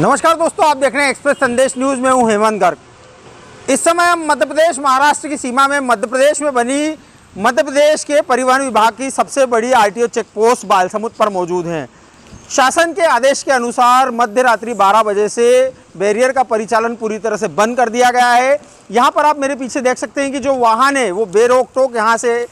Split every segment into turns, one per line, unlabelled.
नमस्कार दोस्तों, आप देख रहे हैं एक्सप्रेस संदेश न्यूज़ में हूं हेमंत गर्ग। इस समय हम मध्य प्रदेश महाराष्ट्र की सीमा में मध्य प्रदेश में बनी मध्य प्रदेश के परिवहन विभाग की सबसे बड़ी आरटीओ चेक पोस्ट बालसमुद्र पर मौजूद हैं। शासन के आदेश के अनुसार मध्य रात्रि 12 बजे से बैरियर का परिचालन पूरी तरह से बंद कर दिया गया है। यहाँ पर आप मेरे पीछे देख सकते हैं कि जो वाहन है वो बेरोक टोक यहाँ से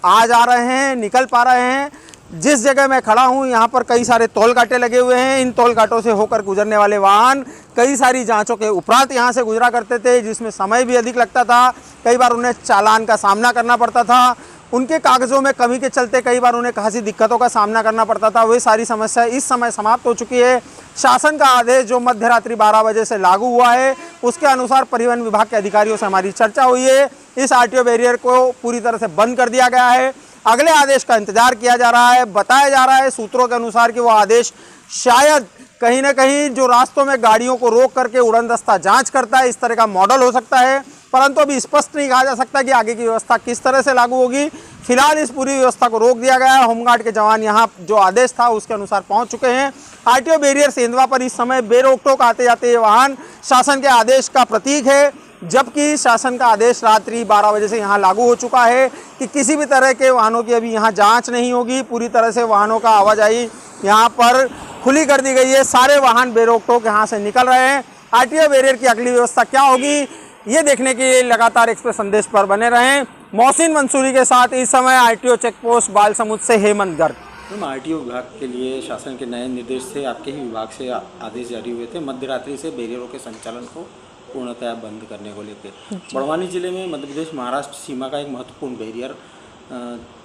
आ जा रहे हैं, निकल पा रहे हैं। जिस जगह मैं खड़ा हूँ यहाँ पर कई सारे टोल कांटे लगे हुए हैं। इन टोल कांटों से होकर गुजरने वाले वाहन कई सारी जांचों के उपरांत यहाँ से गुजरा करते थे, जिसमें समय भी अधिक लगता था। कई बार उन्हें चालान का सामना करना पड़ता था। उनके कागज़ों में कमी के चलते कई बार उन्हें खासी दिक्कतों का सामना करना पड़ता था। वही सारी समस्या इस समय समाप्त हो चुकी है। शासन का आदेश जो मध्य रात्रि 12 बजे से लागू हुआ है, उसके अनुसार परिवहन विभाग के अधिकारियों से हमारी चर्चा हुई है। इस आरटीओ बैरियर को पूरी तरह से बंद कर दिया गया है। अगले आदेश का इंतजार किया जा रहा है। बताया जा रहा है सूत्रों के अनुसार कि वो आदेश शायद कहीं ना कहीं जो रास्तों में गाड़ियों को रोक करके उड़न दस्ता जांच करता है, इस तरह का मॉडल हो सकता है। परंतु अभी स्पष्ट नहीं कहा जा सकता कि आगे की व्यवस्था किस तरह से लागू होगी। फिलहाल इस पूरी व्यवस्था को रोक दिया गया है। होमगार्ड के जवान यहाँ जो आदेश था उसके अनुसार पहुँच चुके हैं। आरटीओ बैरियर सेंधवा पर इस समय बेरोक टोक आते जाते ये वाहन शासन के आदेश का प्रतीक है, जबकि शासन का आदेश रात्रि 12 बजे से यहाँ लागू हो चुका है कि किसी भी तरह के वाहनों की अभी यहाँ जांच नहीं होगी। पूरी तरह से वाहनों का आवाजाही यहाँ पर खुली कर दी गई है। सारे वाहन बेरोक टोक यहाँ से निकल रहे हैं। आरटीओ बैरियर की अगली व्यवस्था क्या होगी, ये देखने के लिए लगातार एक्सप्रेस संदेश पर बने रहें। मोहसिन मंसूरी के साथ इस समय आरटीओ चेक पोस्ट बालसमुद्र से हेमंत गर्ग।
आरटीओ विभाग के लिए शासन के नए निर्देश से आपके ही विभाग से आदेश जारी हुए थे मध्य रात्रि से बैरियरों के संचालन को पूर्णतया बंद करने को लेकर। बड़वानी जिले में मध्य प्रदेश महाराष्ट्र सीमा का एक महत्वपूर्ण बैरियर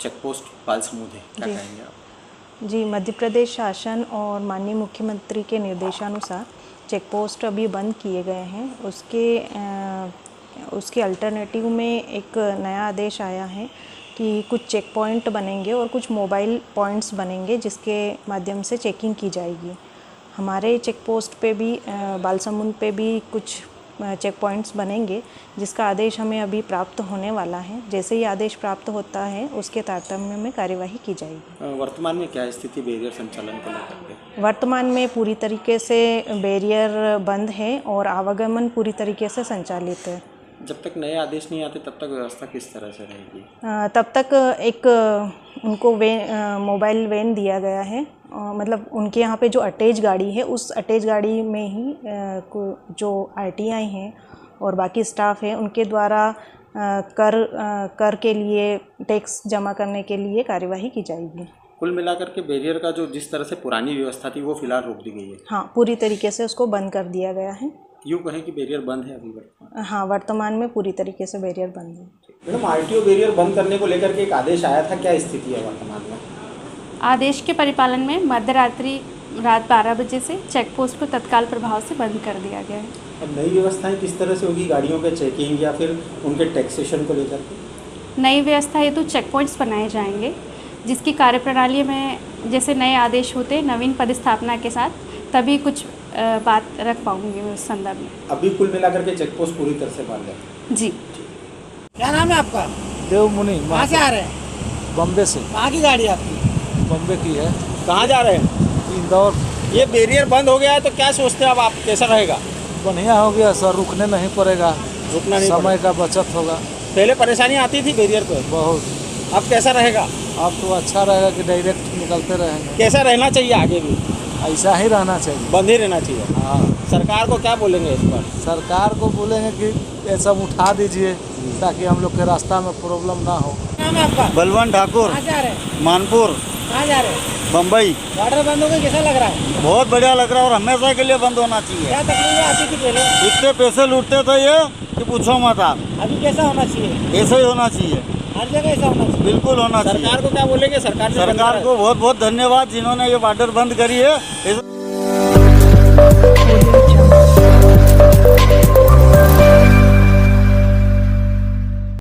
चेक पोस्ट बालसमुद्र है, क्या कहेंगे आप?
जी, मध्य प्रदेश शासन और माननीय मुख्यमंत्री के निर्देशानुसार चेक पोस्ट अभी बंद किए गए हैं। उसके अल्टरनेटिव में एक नया आदेश आया है कि कुछ चेक पॉइंट बनेंगे और कुछ मोबाइल पॉइंट्स बनेंगे, जिसके माध्यम से चेकिंग की जाएगी। हमारे चेक पोस्ट पे भी बालसमुद्र पे भी कुछ चेक पॉइंट्स बनेंगे, जिसका आदेश हमें अभी प्राप्त होने वाला है। जैसे ही आदेश प्राप्त होता है उसके तारतम्य में कार्यवाही की जाएगी।
वर्तमान में क्या स्थिति बैरियर संचालन को लेकर?
वर्तमान में पूरी तरीके से बैरियर बंद है और आवागमन पूरी तरीके से संचालित है।
जब तक नए आदेश नहीं आते तब तक व्यवस्था किस तरह से रहेगी?
तब तक एक उनको मोबाइल वैन दिया गया है। मतलब उनके यहाँ पे जो अटैच गाड़ी है, उस अटैच गाड़ी में ही जो आरटीआई हैं और बाकी स्टाफ है, उनके द्वारा कर के लिए टैक्स जमा करने के लिए कार्यवाही की जाएगी।
कुल मिलाकर के बैरियर का जो जिस तरह से पुरानी व्यवस्था थी वो फिलहाल रोक दी गई है।
हाँ, पूरी तरीके से उसको बंद कर दिया गया है।
यूँ कहें कि बैरियर बंद है अभी वर्तमान?
हाँ, वर्तमान में पूरी तरीके से बैरियर बंद है।
मैडम, आरटीओ बैरियर बंद करने को लेकर के एक आदेश आया था, क्या स्थिति है वर्तमान में?
आदेश के परिपालन में मध्य रात्रि रात 12 बजे से चेक पोस्ट को तत्काल प्रभाव से बंद कर दिया गया है।
अब नई व्यवस्थाएं किस तरह से होगी गाड़ियों के चेकिंग या फिर उनके टैक्सेशन को लेकर के?
नई व्यवस्था हेतु चेक पॉइंट्स बनाए जाएंगे, जिसकी कार्यप्रणाली में जैसे नए आदेश होते नवीन पदस्थापना के साथ, तभी कुछ बात रख पाऊंगी उस संदर्भ में।
अभी कुल मिलाकर के चेक पोस्ट पूरी तरह से बंद है।
जी।
क्या नाम है आपका?
देवमुनि।
कहाँ से आ रहे हैं?
बम्बे से।
कहाँ की गाड़ी आपकी?
बम्बे की है।
कहाँ जा रहे हैं?
इंदौर।
ये बैरियर बंद हो गया है तो क्या सोचते हैं अब आप, कैसा रहेगा?
बढ़िया हो गया सर, रुकने नहीं पड़ेगा,
रुकना नहीं
समय का बचत होगा।
पहले परेशानी आती थी बैरियर पे
बहुत।
अब कैसा रहेगा?
अब तो अच्छा रहेगा कि डायरेक्ट निकलते रहेंगे।
कैसा रहना चाहिए आगे भी?
ऐसा ही रहना चाहिए।
बंद ही रहना चाहिए।
हाँ,
सरकार को क्या बोलेंगे इस पर?
सरकार को बोलेंगे कि ये सब उठा दीजिए ताकि हम लोग के रास्ता में प्रॉब्लम ना हो।
नाम है आपका?
बलवंत ठाकुर,
कहाँ से आ रहे हैं?
मानपुर,
कहाँ जा रहे हैं?
बम्बई।
बॉर्डर बंद हो गई, कैसा लग रहा है?
बहुत बढ़िया लग रहा है और हमेशा के लिए बंद होना चाहिए।
क्या तकलीफ आती थी पहले?
इतने पैसे लूटते थे ये कि पूछो मत आप।
अभी कैसा होना चाहिए?
ऐसा ही होना चाहिए,
हर जगह ऐसा होना चाहिए।
बिल्कुल होना चाहिए।
सरकार को क्या बोलेंगे? सरकार
को बहुत बहुत धन्यवाद जिन्होंने ये बॉर्डर बंद करी है।